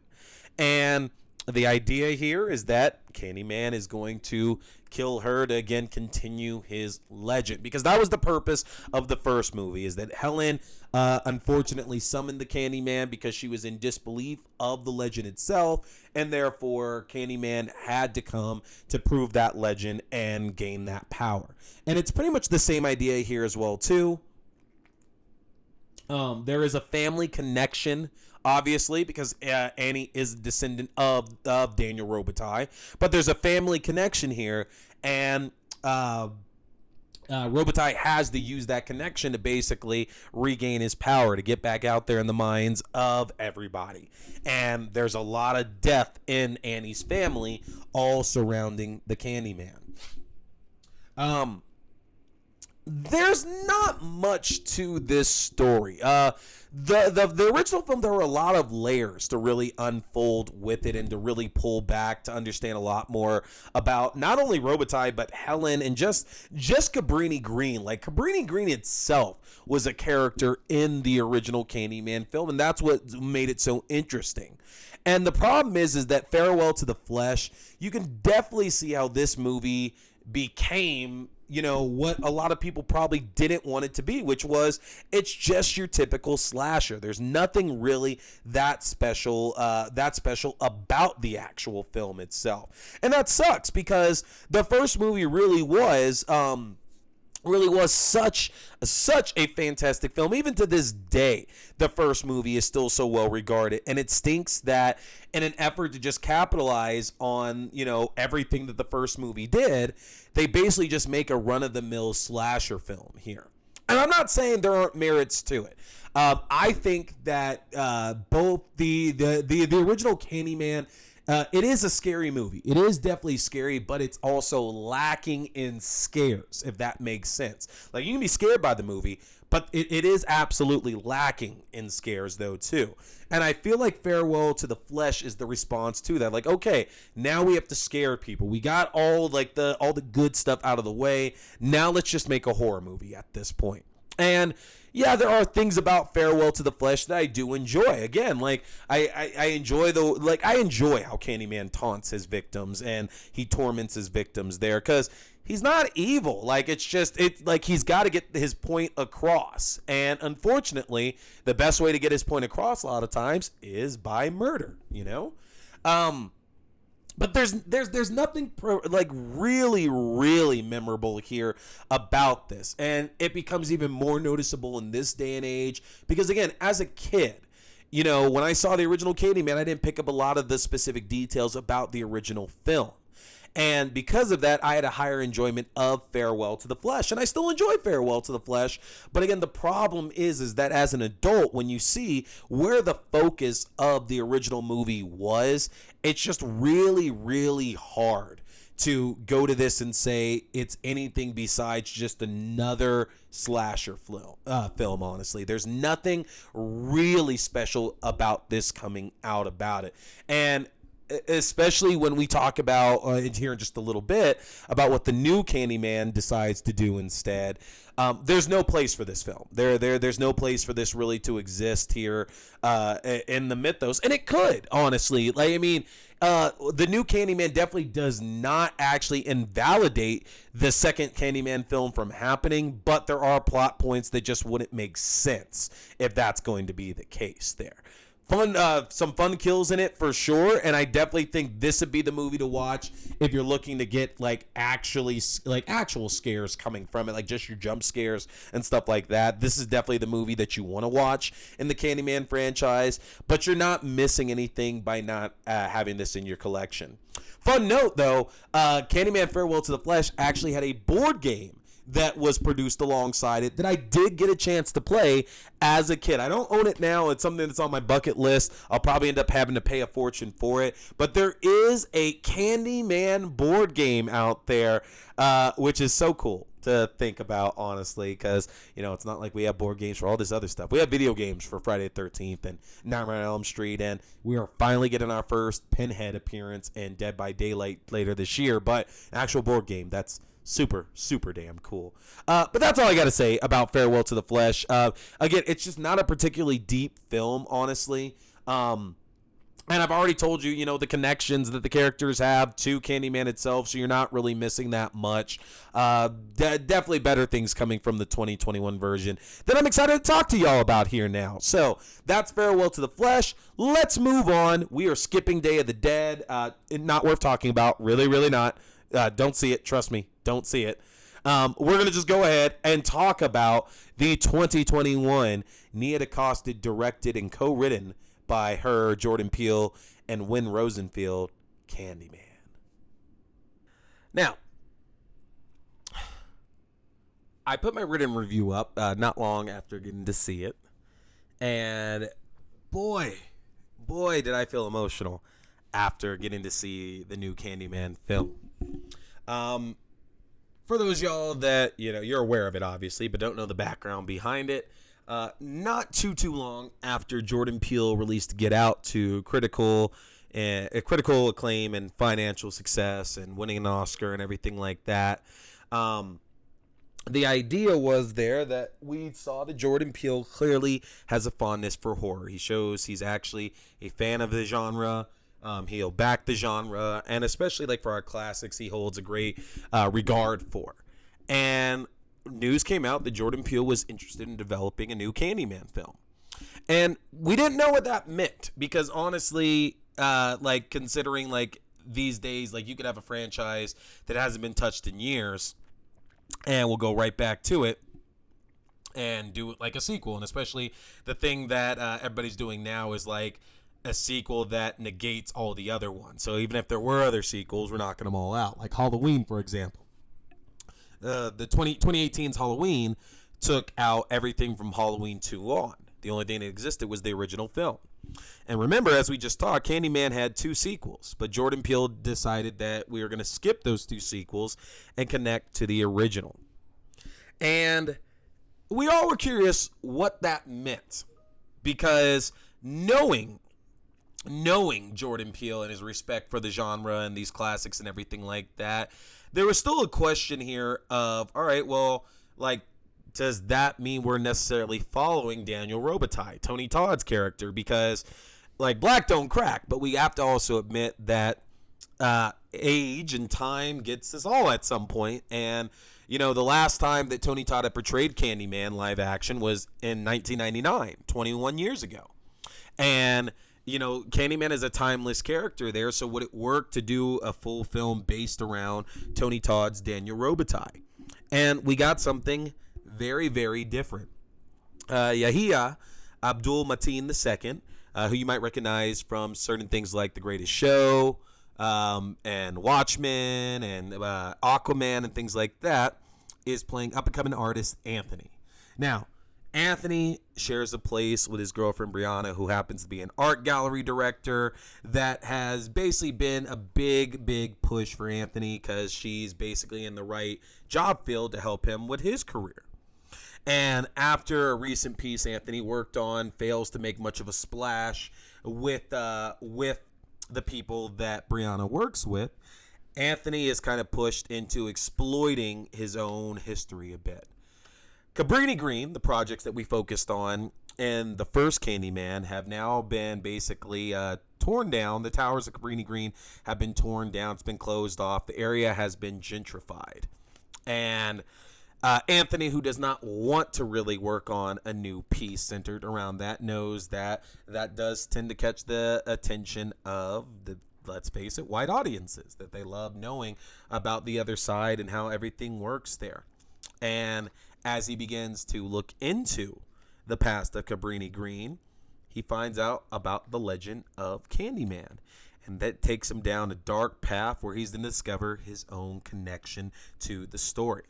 And the idea here is that Candyman is going to kill her to, again, continue his legend. Because that was the purpose of the first movie, is that Helen unfortunately summoned the Candyman because she was in disbelief of the legend itself. And therefore, Candyman had to come to prove that legend and gain that power. And it's pretty much the same idea here as well, too. There is a family connection, obviously, because Annie is a descendant of Daniel Robitaille. But there's a family connection here, and Robitaille has to use that connection to basically regain his power, to get back out there in the minds of everybody. And there's a lot of death in Annie's family, all surrounding the Candyman. There's not much to this story. The original film, there were a lot of layers to really unfold with it and to really pull back to understand a lot more about not only Robitaille, but Helen and just Cabrini Green. Like, Cabrini Green itself was a character in the original Candyman film, and that's what made it so interesting. And the problem is that Farewell to the Flesh, you can definitely see how this movie became, what a lot of people probably didn't want it to be, which was, it's just your typical slasher. There's nothing really that special about the actual film itself. And that sucks, because the first movie really was such a fantastic film. Even to this day, the first movie is still so well regarded, and it stinks that in an effort to just capitalize on, everything that the first movie did, they basically just make a run-of-the-mill slasher film here. And I'm not saying there aren't merits to it. I think that both the original Candyman It is a scary movie. It is definitely scary, but it's also lacking in scares, if that makes sense. Like, you can be scared by the movie, but it is absolutely lacking in scares, though, too. And I feel like Farewell to the Flesh is the response to that. Like, okay, now we have to scare people. We got all the good stuff out of the way. Now let's just make a horror movie at this point. And yeah, there are things about Farewell to the Flesh that I do enjoy. Again, like I enjoy I enjoy how Candyman taunts his victims and he torments his victims there, because he's not evil. Like, he's got to get his point across. And unfortunately, the best way to get his point across a lot of times is by murder, you know? But there's nothing really, really memorable here about this. And it becomes even more noticeable in this day and age because, again, as a kid, you know, when I saw the original Candyman, I didn't pick up a lot of the specific details about the original film. And because of that, I had a higher enjoyment of Farewell to the Flesh. And I still enjoy Farewell to the Flesh. But again, the problem is that as an adult, when you see where the focus of the original movie was, it's just really, really hard to go to this and say it's anything besides just another slasher film, honestly. There's nothing really special about this coming out about it. And especially when we talk about here in just a little bit about what the new Candyman decides to do instead. There's no place for this film. There's no place for this really to exist here in the mythos, and it could, honestly. Like, I mean, the new Candyman definitely does not actually invalidate the second Candyman film from happening, but there are plot points that just wouldn't make sense if that's going to be the case there. Some fun kills in it for sure, and I definitely think this would be the movie to watch if you're looking to get actual scares coming from it, like just your jump scares and stuff like that. This is definitely the movie that you want to watch in the Candyman franchise, but you're not missing anything by not having this in your collection. Fun note though, Candyman Farewell to the Flesh actually had a board game that was produced alongside it that I did get a chance to play as a kid. I don't own it now. It's something that's on my bucket list. I'll probably end up having to pay a fortune for it. But there is a Candyman board game out there, which is so cool to think about, honestly, because, you know, it's not like we have board games for all this other stuff. We have video games for Friday the 13th and Nightmare on Elm Street, and we are finally getting our first Pinhead appearance in Dead by Daylight later this year. But an actual board game, that's super, super damn cool. But that's all I got to say about Farewell to the Flesh. Again, it's just not a particularly deep film, honestly. And I've already told you, you know, the connections that the characters have to Candyman itself, so you're not really missing that much. Definitely better things coming from the 2021 version that I'm excited to talk to y'all about here now. So that's Farewell to the Flesh. Let's move on. We are skipping Day of the Dead. Not worth talking about. Really, really not. Don't see it. Trust me. Don't see it. We're going to just go ahead and talk about the 2021 Nia DeCosta directed and co-written by her, Jordan Peele, and Wynn Rosenfield, Candyman. Now, I put my written review up not long after getting to see it, and boy, did I feel emotional after getting to see the new Candyman film. For those y'all that, you know, you're aware of it, obviously, but don't know the background behind it, not too long after Jordan Peele released Get Out to critical acclaim and financial success and winning an Oscar and everything like that, the idea was there that we saw that Jordan Peele clearly has a fondness for horror. He shows he's actually a fan of the genre. He'll back the genre, and especially like for our classics, he holds a great regard for. And news came out that Jordan Peele was interested in developing a new Candyman film. And we didn't know what that meant because honestly, like considering like these days, like you could have a franchise that hasn't been touched in years and we'll go right back to it and do it like a sequel. And especially the thing that everybody's doing now is like a sequel that negates all the other ones. So even if there were other sequels, we're knocking them all out. Like Halloween, for example. The 2018's Halloween took out everything from Halloween 2 on. The only thing that existed was the original film. And remember, as we just talked, Candyman had 2 sequels, but Jordan Peele decided that we were going to skip those 2 sequels and connect to the original. And we all were curious what that meant, because knowing Jordan Peele and his respect for the genre and these classics and everything like that, there was still a question here of, all right, well, like, does that mean we're necessarily following Daniel Robitaille, Tony Todd's character? Because, like, black don't crack, but we have to also admit that age and time gets us all at some point. And, you know, the last time that Tony Todd had portrayed Candyman live action was in 1999, 21 years ago. And, you know, Candyman is a timeless character there, so would it work to do a full film based around Tony Todd's Daniel Robitaille? And we got something very, very different. Yahya Abdul-Mateen II, who you might recognize from certain things like The Greatest Show, and Watchmen, and Aquaman, and things like that, is playing up-and-coming artist Anthony. Now, Anthony shares a place with his girlfriend Brianna, who happens to be an art gallery director that has basically been a big push for Anthony, because she's basically in the right job field to help him with his career. And after a recent piece Anthony worked on fails to make much of a splash with the people that Brianna works with, Anthony is kind of pushed into exploiting his own history a bit. Cabrini Green, the projects that we focused on in the first Candyman, have now been basically torn down. The towers of Cabrini Green have been torn down. It's been closed off. The area has been gentrified. And Anthony, who does not want to really work on a new piece centered around that, knows that that does tend to catch the attention of the, let's face it, white audiences, that they love knowing about the other side and how everything works there. And as he begins to look into the past of Cabrini Green, he finds out about the legend of Candyman. And that takes him down a dark path where he's going to discover his own connection to the story.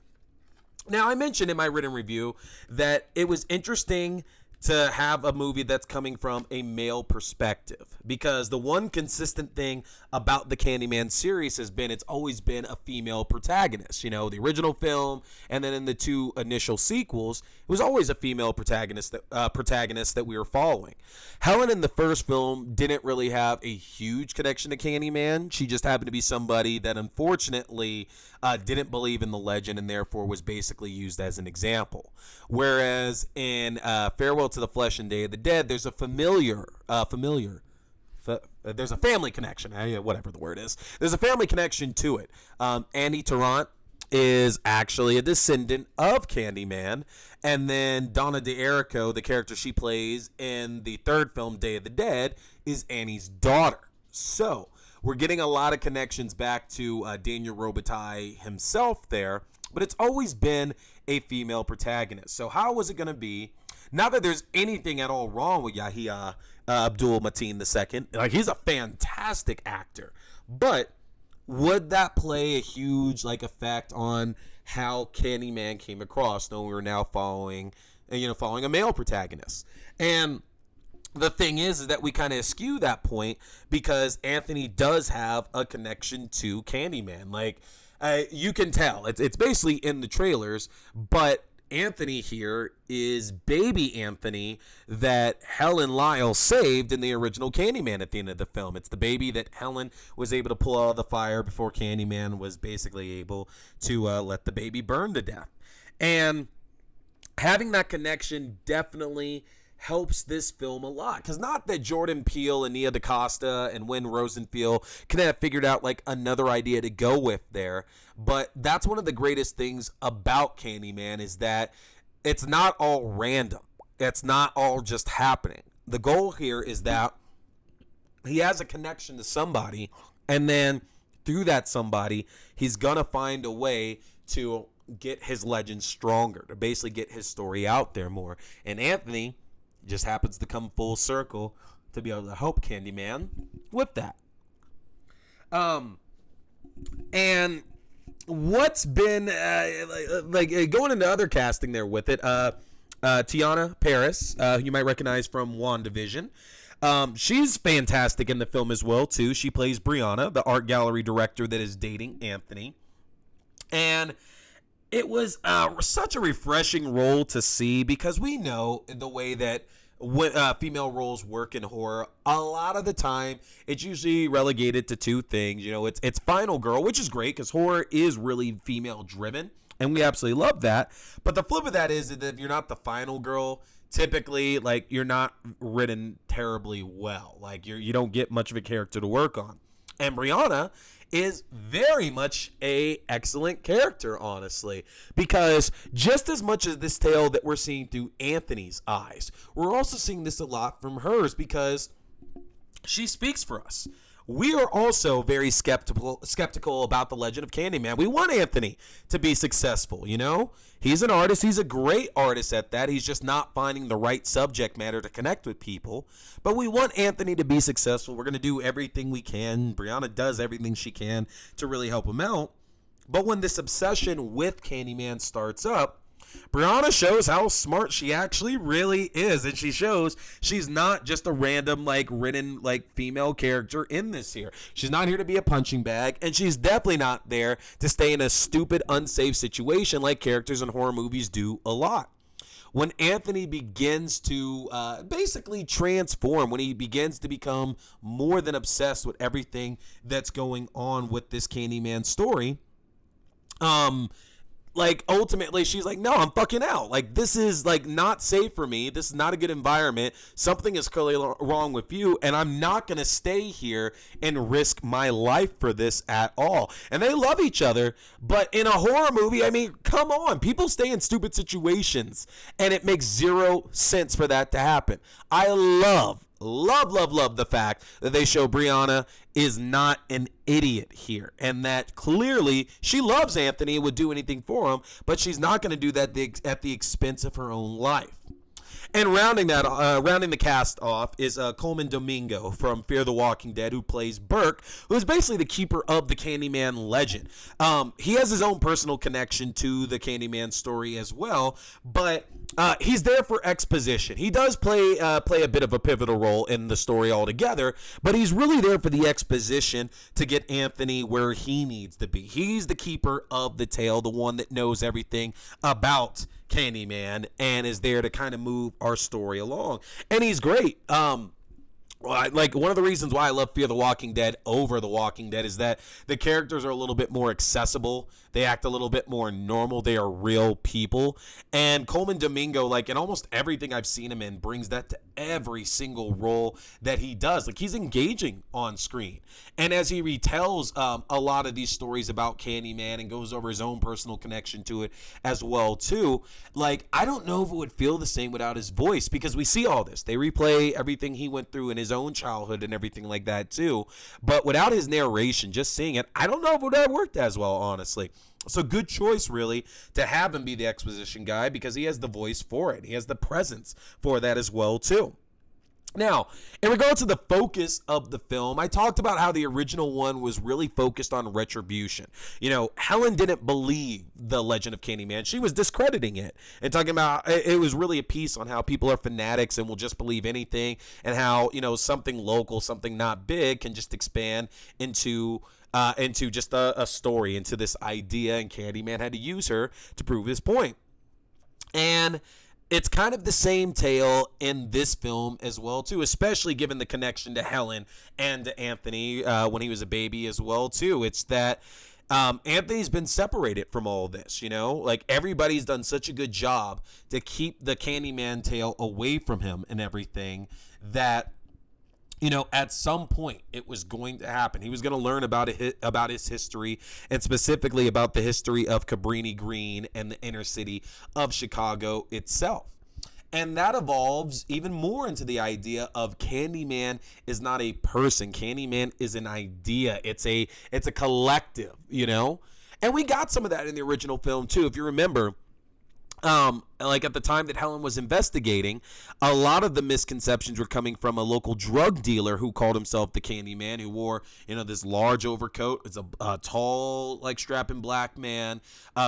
Now, I mentioned in my written review that it was interesting to have a movie that's coming from a male perspective, because the one consistent thing about the Candyman series has been it's always been a female protagonist. You know, the original film and then in the 2 initial sequels, it was always a female protagonist that we were following. Helen in the first film didn't really have a huge connection to Candyman. She just happened to be somebody that unfortunately didn't believe in the legend and therefore was basically used as an example. Whereas in Farewell to the Flesh and Day of the Dead, there's a there's a family connection, whatever the word is. There's a family connection to it. Annie Tarrant is actually a descendant of Candyman, and then Donna DeErico, the character she plays in the 3rd film, Day of the Dead, is Annie's daughter. So we're getting a lot of connections back to Daniel Robitaille himself there, but it's always been a female protagonist. So how was it going to be? Not that there's anything at all wrong with Yahya Abdul-Mateen II. Like, he's a fantastic actor. But would that play a huge effect on how Candyman came across, knowing we were now following a male protagonist? And the thing is that we kind of eschew that point because Anthony does have a connection to Candyman. You can tell. It's basically in the trailers, but Anthony here is baby Anthony that Helen Lyle saved in the original Candyman at the end of the film. It's the baby that Helen was able to pull out of the fire before Candyman was basically able to let the baby burn to death. And having that connection definitely helps this film a lot, because not that Jordan Peele and Nia DeCosta and Wynn Rosenfield could have figured out another idea to go with there, but that's one of the greatest things about Candyman is that it's not all random. It's not all just happening. The goal here is that he has a connection to somebody, and then through that somebody, he's gonna find a way to get his legend stronger, to basically get his story out there more. And Anthony just happens to come full circle to be able to help Candyman with that. And what's been going into other casting there with it, Tiana Paris, who you might recognize from WandaVision. She's fantastic in the film as well, too. She plays Brianna, the art gallery director that is dating Anthony. And it was such a refreshing role to see, because we know the way that female roles work in horror. A lot of the time, it's usually relegated to two things. You know, it's final girl, which is great because horror is really female driven, and we absolutely love that. But the flip of that is that if you're not the final girl, typically, like, you're not written terribly well. Like, you don't get much of a character to work on. And Brianna is very much a excellent character, honestly, because just as much as this tale that we're seeing through Anthony's eyes, we're also seeing this a lot from hers, because she speaks for us. We are also very skeptical about the legend of Candyman. We want Anthony to be successful, you know? He's an artist. He's a great artist at that. He's just not finding the right subject matter to connect with people. But we want Anthony to be successful. We're going to do everything we can. Brianna does everything she can to really help him out. But when this obsession with Candyman starts up, Brianna shows how smart she actually really is, and she shows she's not just a random, like, written, like, female character in this here. She's not here to be a punching bag, and she's definitely not there to stay in a stupid, unsafe situation like characters in horror movies do a lot. When Anthony begins to basically transform, when he begins to become more than obsessed with everything that's going on with this Candyman story, like, ultimately, she's like, no, I'm fucking out. Like, this is, like, not safe for me. This is not a good environment. Something is clearly wrong with you, and I'm not going to stay here and risk my life for this at all. And they love each other, but in a horror movie, I mean, come on. People stay in stupid situations, and it makes zero sense for that to happen. I love the fact that they show Brianna is not an idiot here, and that clearly she loves Anthony and would do anything for him, but she's not going to do that at the expense of her own life. And rounding the cast off is Coleman Domingo from Fear the Walking Dead, who plays Burke, who is basically the keeper of the Candyman legend. He has his own personal connection to the Candyman story as well, but he's there for exposition. He does play a bit of a pivotal role in the story altogether, but he's really there for the exposition to get Anthony where he needs to be. He's the keeper of the tale, the one that knows everything about Candyman and is there to kind of move our story along. And he's great. Like, one of the reasons why I love Fear the Walking Dead over The Walking Dead is that the characters are a little bit more accessible. They act a little bit more normal. They are real people. And Coleman Domingo, like, in almost everything I've seen him in, brings that to every single role that he does. Like, he's engaging on screen. And as he retells a lot of these stories about Candyman and goes over his own personal connection to it as well, too, like, I don't know if it would feel the same without his voice, because we see all this. They replay everything he went through in his own childhood and everything like that, too. But without his narration, just seeing it, I don't know if it would have worked as well, honestly. So good choice, really, to have him be the exposition guy, because he has the voice for it. He has the presence for that as well, too. Now, in regards to the focus of the film, I talked about how the original one was really focused on retribution. You know, Helen didn't believe the legend of Candyman. She was discrediting it and talking about it was really a piece on how people are fanatics and will just believe anything, and how, you know, something local, something not big can just expand into just a story, into this idea, and Candyman had to use her to prove his point. And it's kind of the same tale in this film as well, too, especially given the connection to Helen and to Anthony when he was a baby as well, too. It's that Anthony's been separated from all this, you know? Like, everybody's done such a good job to keep the Candyman tale away from him and everything that, you know, at some point it was going to happen. He was going to learn about his history, and specifically about the history of Cabrini Green and the inner city of Chicago itself. And that evolves even more into the idea of Candyman is not a person. Candyman is an idea. It's a collective, you know? And we got some of that in the original film too. If you remember, like at the time that Helen was investigating, a lot of the misconceptions were coming from a local drug dealer who called himself the Candyman, who wore, this large overcoat. It's a tall, like strapping black man,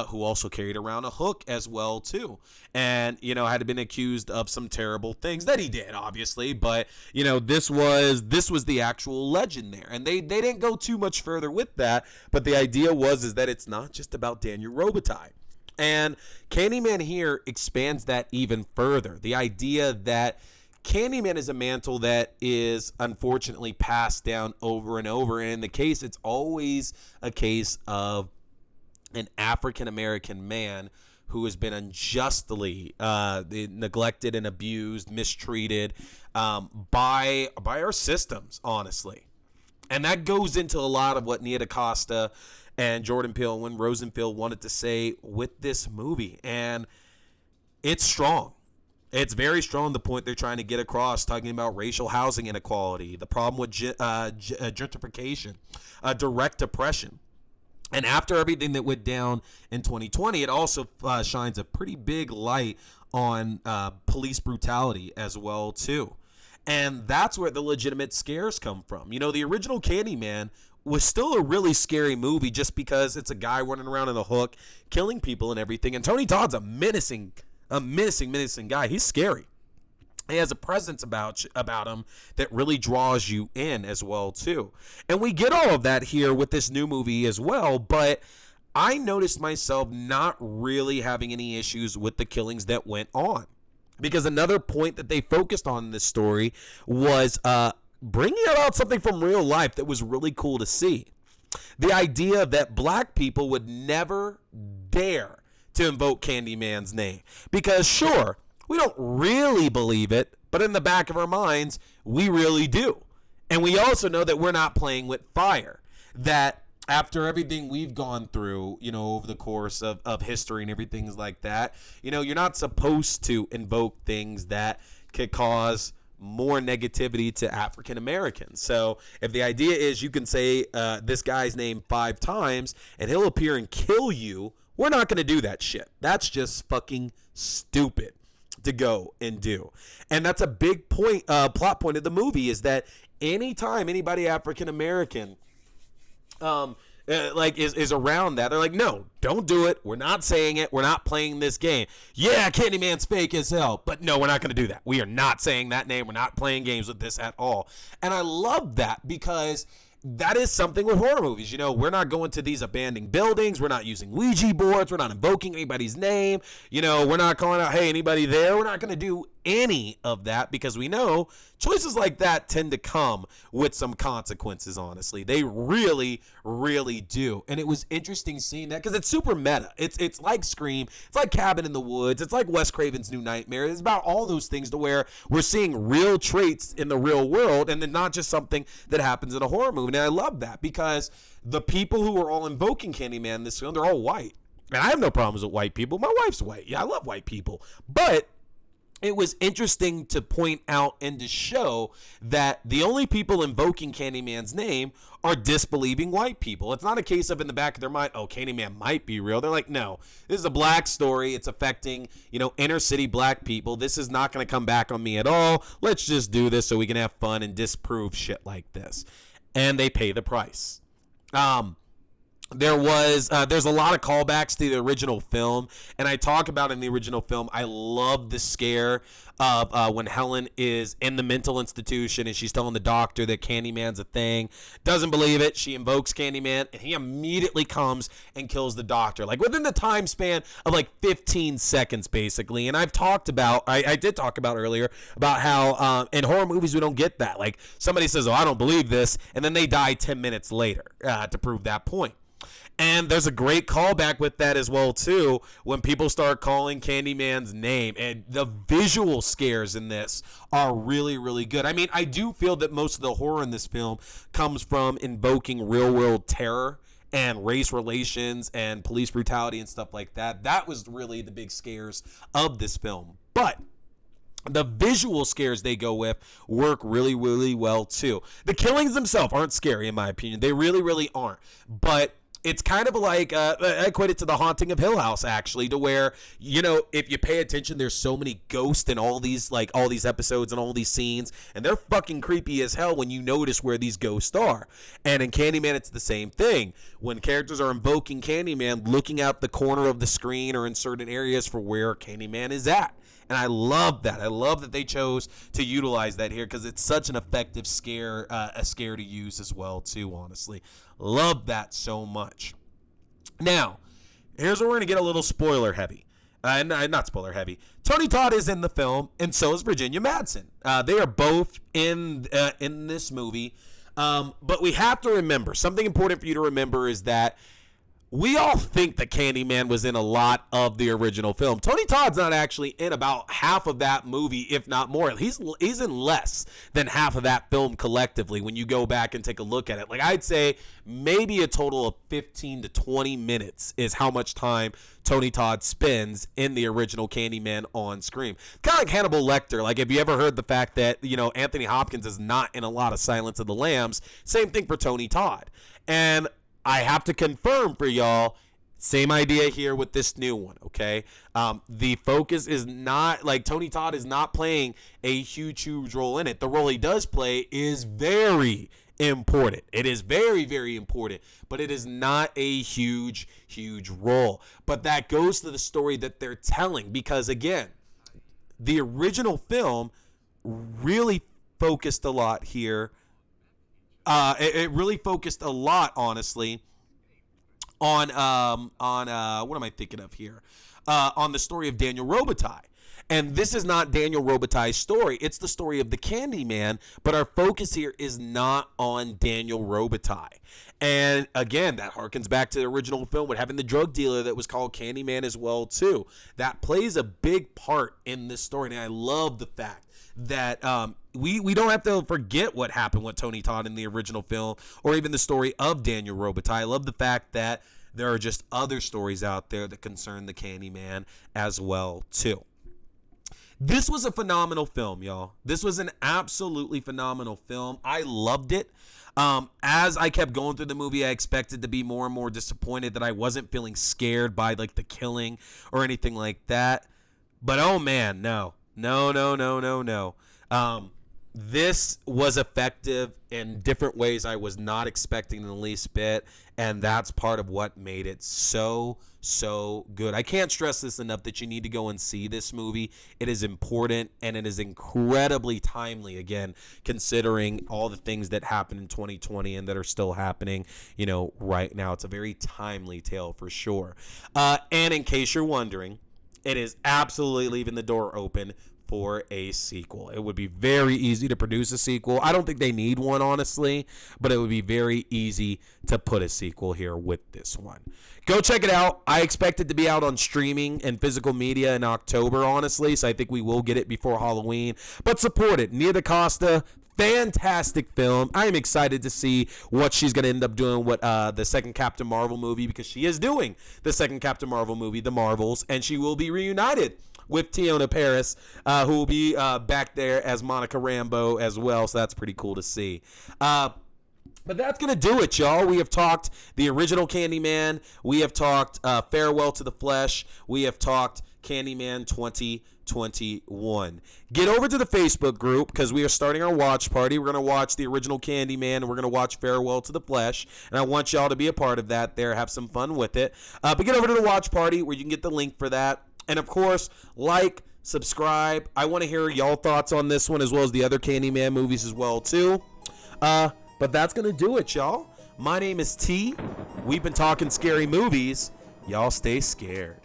who also carried around a hook as well too, and had been accused of some terrible things that he did, obviously. But this was the actual legend there, and they didn't go too much further with that. But the idea is that it's not just about Daniel Robitaille. And Candyman here expands that even further. The idea that Candyman is a mantle that is unfortunately passed down over and over. And in the case, it's always a case of an African-American man who has been unjustly neglected and abused, mistreated by our systems, honestly. And that goes into a lot of what Nia DeCosta and Jordan Peele and Win Rosenfield wanted to say with this movie. And it's strong. It's very strong, the point they're trying to get across, talking about racial housing inequality, the problem with gentrification, direct oppression. And after everything that went down in 2020, it also shines a pretty big light on police brutality as well, too. And that's where the legitimate scares come from. The original Candyman was still a really scary movie just because it's a guy running around in a hook, killing people and everything. And Tony Todd's a menacing guy. He's scary. He has a presence about him that really draws you in as well, too. And we get all of that here with this new movie as well, but I noticed myself not really having any issues with the killings that went on. Because another point that they focused on in this story was bringing about something from real life that was really cool to see. The idea that black people would never dare to invoke Candyman's name. Because sure, we don't really believe it, but in the back of our minds, we really do. And we also know that we're not playing with fire. That after everything we've gone through, over the course of history and everything like that, you're not supposed to invoke things that could cause more negativity to African Americans. So if the idea is you can say this guy's name 5 times and he'll appear and kill you, we're not going to do that shit. That's just fucking stupid to go and do. And that's a big point, plot point of the movie, is that anytime anybody African American is around that, they're like, no, don't do it. We're not saying it. We're not playing this game. Yeah, Candyman's fake as hell, but no, we're not going to do that. We are not saying that name. We're not playing games with this at all. And I love that because that is something with horror movies. We're not going to these abandoned buildings. We're not using Ouija boards. We're not invoking anybody's name. We're not calling out, hey, anybody there? We're not going to do any of that because we know choices like that tend to come with some consequences, honestly. They really, really do. And it was interesting seeing that because it's super meta. It's like Scream. It's like Cabin in the Woods. It's like Wes Craven's New Nightmare. It's about all those things to where we're seeing real traits in the real world and then not just something that happens in a horror movie. And I love that because the people who are all invoking Candyman in this film, they're all white. And I have no problems with white people. My wife's white. Yeah, I love white people. But it was interesting to point out and to show that the only people invoking Candyman's name are disbelieving white people. It's not a case of in the back of their mind, oh, Candyman might be real. They're like, no, this is a black story. It's affecting, inner city black people. This is not going to come back on me at all. Let's just do this so we can have fun and disprove shit like this. And they pay the price. There's a lot of callbacks to the original film, and I talk about in the original film, I love the scare of when Helen is in the mental institution and she's telling the doctor that Candyman's a thing, doesn't believe it, she invokes Candyman, and he immediately comes and kills the doctor, like within the time span of like 15 seconds, basically. And I've talked about, I did talk about earlier, about how in horror movies we don't get that. Like somebody says, oh, I don't believe this, and then they die 10 minutes later to prove that point. And there's a great callback with that as well, too, when people start calling Candyman's name. And the visual scares in this are really, really good. I mean, I do feel that most of the horror in this film comes from invoking real-world terror and race relations and police brutality and stuff like that. That was really the big scares of this film. But the visual scares they go with work really, really well, too. The killings themselves aren't scary, in my opinion. They really, really aren't. But it's kind of like I equate it to The Haunting of Hill House, actually, to where, you know, if you pay attention, there's so many ghosts in all these episodes and all these scenes, and they're fucking creepy as hell when you notice where these ghosts are. And in Candyman, it's the same thing. When characters are invoking Candyman, looking out the corner of the screen or in certain areas for where Candyman is at. And I love that. I love that they chose to utilize that here, because it's such an effective scare, a scare to use as well, too, honestly. Love that so much. Now, here's where we're going to get a little spoiler heavy. Not spoiler heavy. Tony Todd is in the film, and so is Virginia Madsen. They are both in this movie. But we have to remember, something important for you to remember is that we all think that Candyman was in a lot of the original film. Tony Todd's not actually in about half of that movie, if not more. He's in less than half of that film collectively when you go back and take a look at it. Like, I'd say maybe a total of 15 to 20 minutes is how much time Tony Todd spends in the original Candyman on screen. Kind of like Hannibal Lecter. Like, if you ever heard the fact that, you know, Anthony Hopkins is not in a lot of Silence of the Lambs, same thing for Tony Todd. And I have to confirm for y'all, same idea here with this new one, okay? The focus is not, like, Tony Todd is not playing a huge role in it. The role he does play is very important. It is very, very important, but it is not a huge role. But that goes to the story that they're telling, because, again, the original film really focused a lot here. It really focused a lot, honestly, on what am I thinking of here? On the story of Daniel Robitaille. And this is not Daniel Robitaille's story. It's the story of the Candyman, but our focus here is not on Daniel Robitaille. And again, that harkens back to the original film with having the drug dealer that was called Candyman as well, too. That plays a big part in this story, and I love the fact that we don't have to forget what happened with Tony Todd in the original film, or even the story of Daniel Robitaille. I love the fact that there are just other stories out there that concern the Candyman as well, too. This was a phenomenal film, y'all. This was an absolutely phenomenal film. I loved it. As I kept going through the movie, I expected to be more and more disappointed that I wasn't feeling scared by, like, the killing or anything like that. But, oh, man, no. This was effective in different ways I was not expecting in the least bit, and that's part of what made it so good. I can't stress this enough that you need to go and see this movie. It is important, and it is incredibly timely, again, considering all the things that happened in 2020 and that are still happening, you know, right now. It's a very timely tale for sure. And in case you're wondering, it is absolutely leaving the door open for a sequel. It would be very easy to produce a sequel. I don't think they need one, honestly, but it would be very easy to put a sequel here with this one. Go check it out. I expect it to be out on streaming and physical media in October, honestly, so I think we will get it before Halloween. But support it. Nia DeCosta, fantastic film. I am excited to see what she's going to end up doing with the second Captain Marvel movie, because she is doing the second Captain Marvel movie, The Marvels, and she will be reunited with Tiona Paris, who will be back there as Monica Rambeau as well, so that's pretty cool to see. But that's going to do it, y'all. We have talked the original Candyman. We have talked Farewell to the Flesh. We have talked Candyman 2021. Get over to the Facebook group, because we are starting our watch party. We're going to watch the original Candyman, and we're going to watch Farewell to the Flesh, and I want y'all to be a part of that there. Have some fun with it. But get over to the watch party where you can get the link for that. And, of course, like, subscribe. I want to hear y'all thoughts on this one, as well as the other Candyman movies as well, too. But that's going to do it, y'all. My name is T. We've been talking scary movies. Y'all stay scared.